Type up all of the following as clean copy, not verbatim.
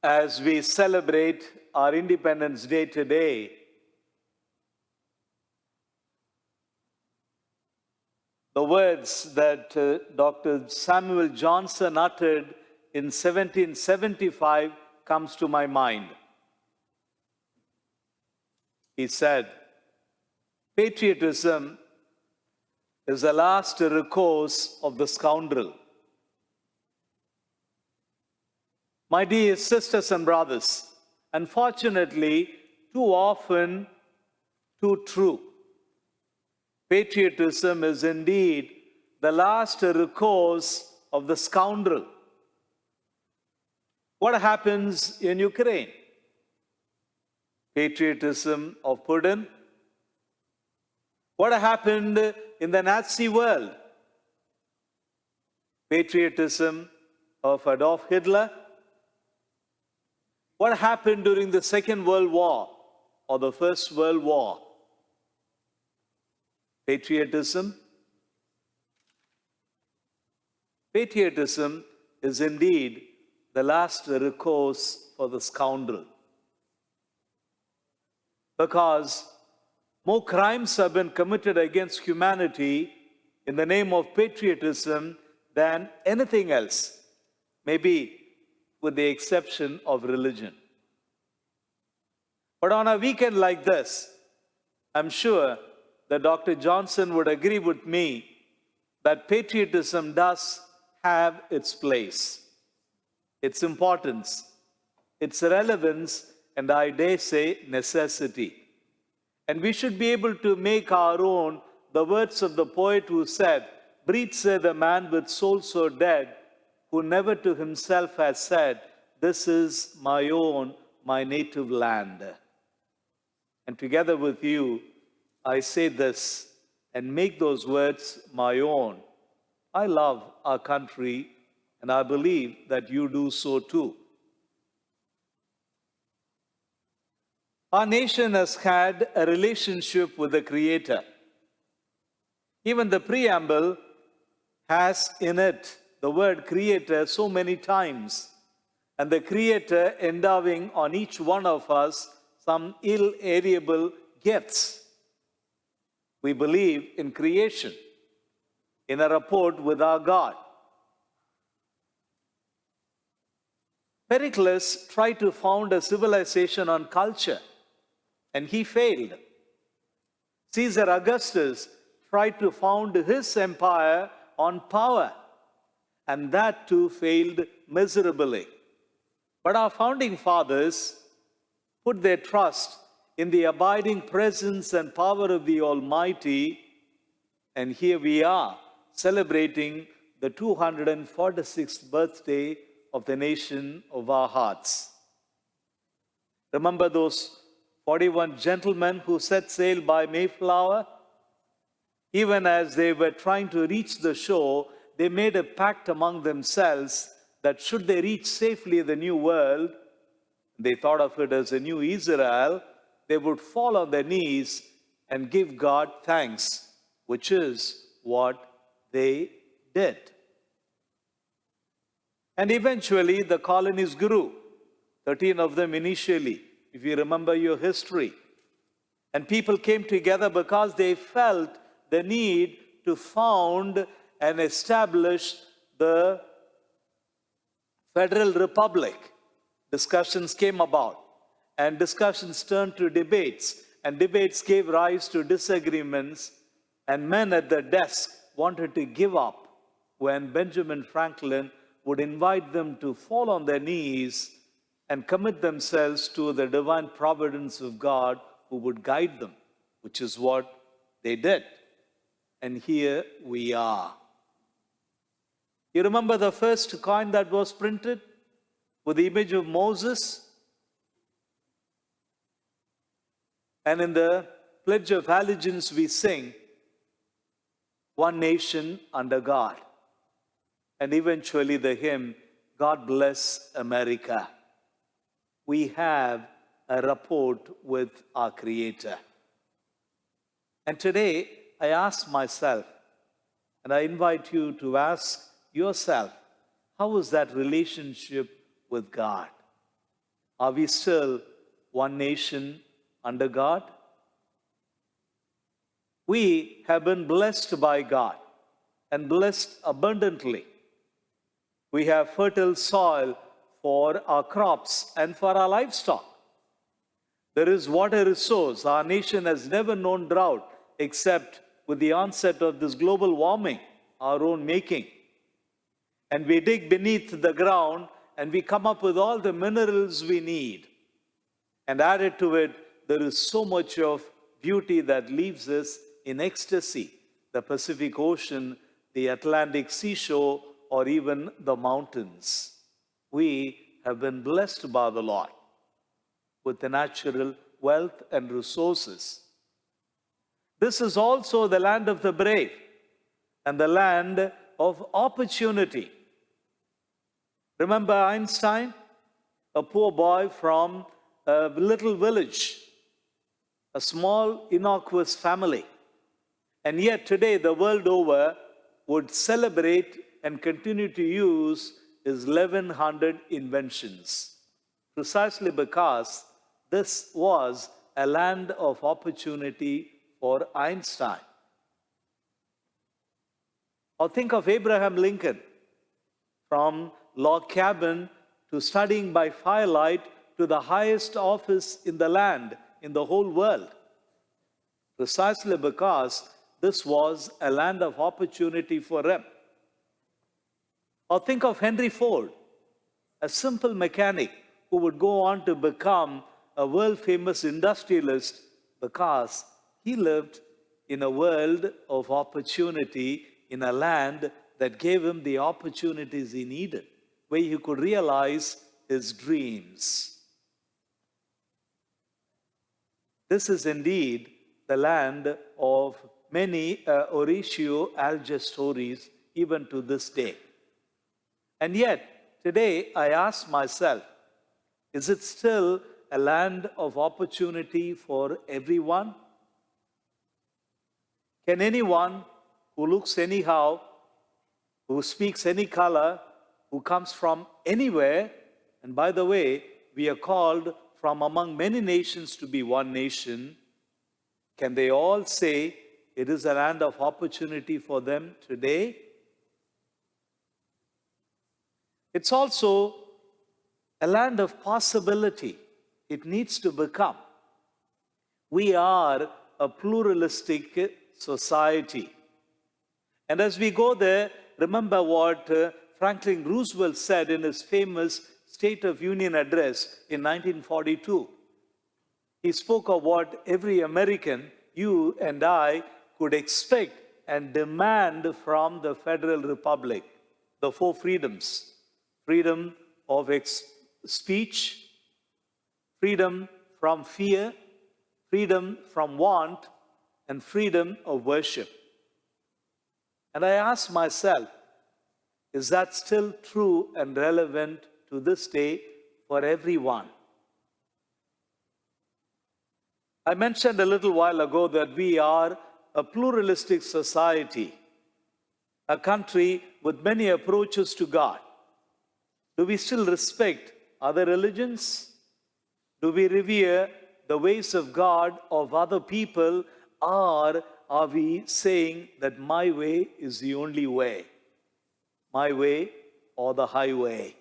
As we celebrate our Independence Day today, the words that Dr. Samuel Johnson uttered in 1775 comes to my mind. He said, "Patriotism is the last recourse of the scoundrel." My dear sisters and brothers, unfortunately, too often, too true. Patriotism is indeed the last recourse of the scoundrel. What happens in Ukraine? Patriotism of Putin. What happened in the Nazi world? Patriotism of Adolf Hitler. What happened during the Second World War or the First World War? Patriotism. Patriotism is indeed the last recourse for the scoundrel. Because more crimes have been committed against humanity in the name of patriotism than anything else, maybe with the exception of religion. But on a weekend like this, I'm sure that Dr. Johnson would agree with me that patriotism does have its place, its importance, its relevance, and I dare say necessity. And we should be able to make our own the words of the poet who said, "Breathe saith the man with soul so dead, who never to himself has said, 'This is my own, my native land.'" And together with you, I say this and make those words my own. I love our country, and I believe that you do so too. Our nation has had a relationship with the Creator. Even the preamble has in it the word Creator so many times, and the Creator endowing on each one of us some inalienable gifts. We believe in creation, in a rapport with our God. Pericles tried to found a civilization on culture, and he failed. Caesar Augustus tried to found his empire on power, and that too failed miserably. But our founding fathers put their trust in the abiding presence and power of the Almighty, and here we are celebrating the 246th birthday of the nation of our hearts. Remember those 41 gentlemen who set sail by Mayflower? Even as they were trying to reach the shore, they made a pact among themselves that should they reach safely the New World, they thought of it as a new Israel, they would fall on their knees and give God thanks, which is what they did. And eventually the colonies grew, 13 of them initially, if you remember your history. And people came together because they felt the need to found and establish the Federal Republic. Discussions came about, and discussions turned to debates, and debates gave rise to disagreements, and men at the desk wanted to give up when Benjamin Franklin would invite them to fall on their knees and commit themselves to the divine providence of God who would guide them, which is what they did. And here we are. You remember the first coin that was printed with the image of Moses? And in the Pledge of Allegiance we sing, "One nation under God." And eventually the hymn, "God bless America." We have a rapport with our Creator. And today I ask myself, and I invite you to ask yourself, how is that relationship with God? Are we still one nation under God? We have been blessed by God and blessed abundantly. We have fertile soil for our crops and for our livestock. There is water resource. Our nation has never known drought except with the onset of this global warming, our own making. And we dig beneath the ground and we come up with all the minerals we need. And added to it, there is so much of beauty that leaves us in ecstasy. The Pacific Ocean, the Atlantic seashore, or even the mountains. We have been blessed by the Lord with the natural wealth and resources. This is also the land of the brave and the land of opportunity. Remember Einstein, a poor boy from a little village, a small, innocuous family. And yet today, the world over would celebrate and continue to use his 1100 inventions, precisely because this was a land of opportunity for Einstein. Or think of Abraham Lincoln, from log cabin to studying by firelight to the highest office in the land, in the whole world, precisely because this was a land of opportunity for him. Or think of Henry Ford, a simple mechanic who would go on to become a world-famous industrialist because he lived in a world of opportunity, in a land that gave him the opportunities he needed, where he could realize his dreams. This is indeed the land of many Horatio Alger stories, even to this day. And yet, today I ask myself, is it still a land of opportunity for everyone? Can anyone who looks anyhow, who speaks any color, who comes from anywhere, and by the way, we are called from among many nations to be one nation, can they all say it is a land of opportunity for them today? It's also a land of possibility. It needs to become. We are a pluralistic society. And as we go there, remember what Franklin Roosevelt said in his famous State of Union address in 1942. He spoke of what every American, you and I, could expect and demand from the Federal Republic. The four freedoms: freedom of speech, freedom from fear, freedom from want, and freedom of worship. And I ask myself, is that still true and relevant to this day for everyone? I mentioned a little while ago that we are a pluralistic society, a country with many approaches to God. Do we still respect other religions? Do we revere the ways of God of other people, or are we saying that my way is the only way? My way or the highway?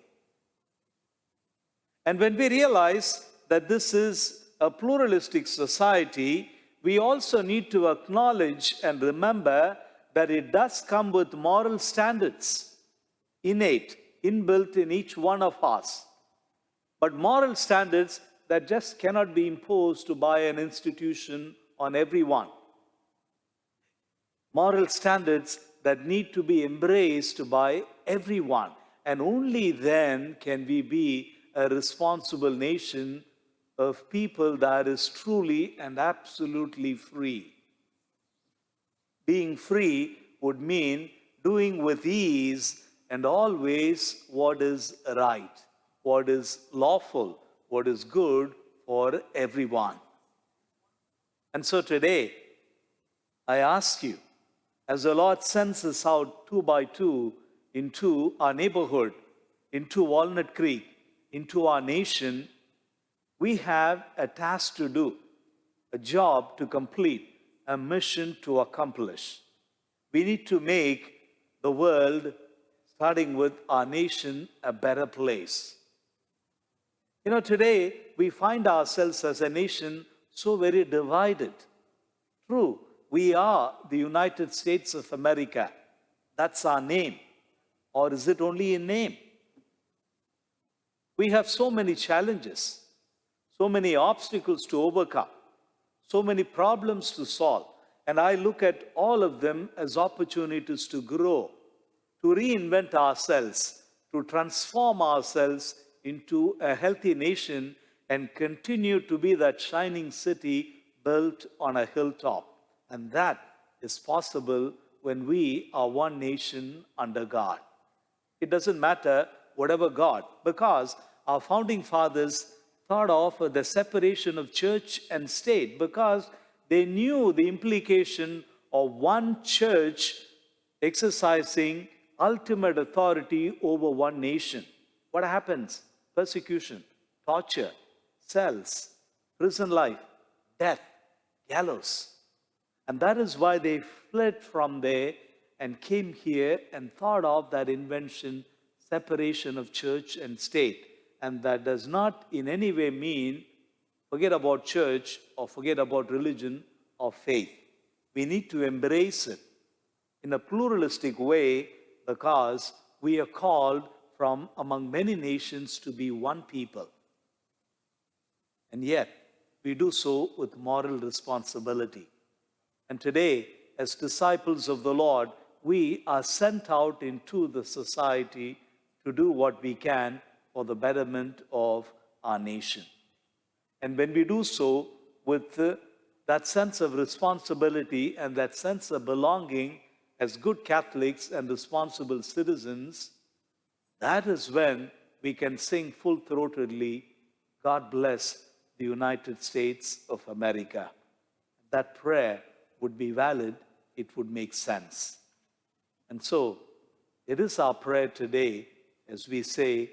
And when we realize that this is a pluralistic society, we also need to acknowledge and remember that it does come with moral standards, innate, inbuilt in each one of us. But moral standards that just cannot be imposed by an institution on everyone. Moral standards that need to be embraced by everyone. And only then can we be a responsible nation of people that is truly and absolutely free. Being free would mean doing with ease and always what is right, what is lawful, what is good for everyone. And so today, I ask you, as the Lord sends us out 2 by 2 into our neighborhood, into Walnut Creek, into our nation, We have a task to do, a job to complete, a mission to accomplish. We need to make the world, starting with our nation, a better place. You know, today we find ourselves as a nation so very divided. True, we are the United States of America. That's our name. Or is it only in name? We have so many challenges, so many obstacles to overcome, so many problems to solve. And I look at all of them as opportunities to grow, to reinvent ourselves, to transform ourselves into a healthy nation and continue to be that shining city built on a hilltop. And that is possible when we are one nation under God. It doesn't matter whatever God, because our founding fathers thought of the separation of church and state because they knew the implication of one church exercising ultimate authority over one nation. What happens? Persecution, torture, cells, prison life, death, gallows. And that is why they fled from there and came here and thought of that invention, separation of church and state. And that does not in any way mean forget about church or forget about religion or faith. We need to embrace it in a pluralistic way because we are called from among many nations to be one people. And yet, we do so with moral responsibility. And today, as disciples of the Lord, we are sent out into the society to do what we can for the betterment of our nation. And when we do so with that sense of responsibility and that sense of belonging as good Catholics and responsible citizens, that is when we can sing full-throatedly, God bless the United States of America. That prayer would be valid, it would make sense. And so, it is our prayer today as we say,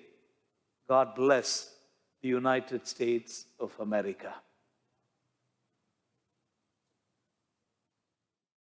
God bless the United States of America.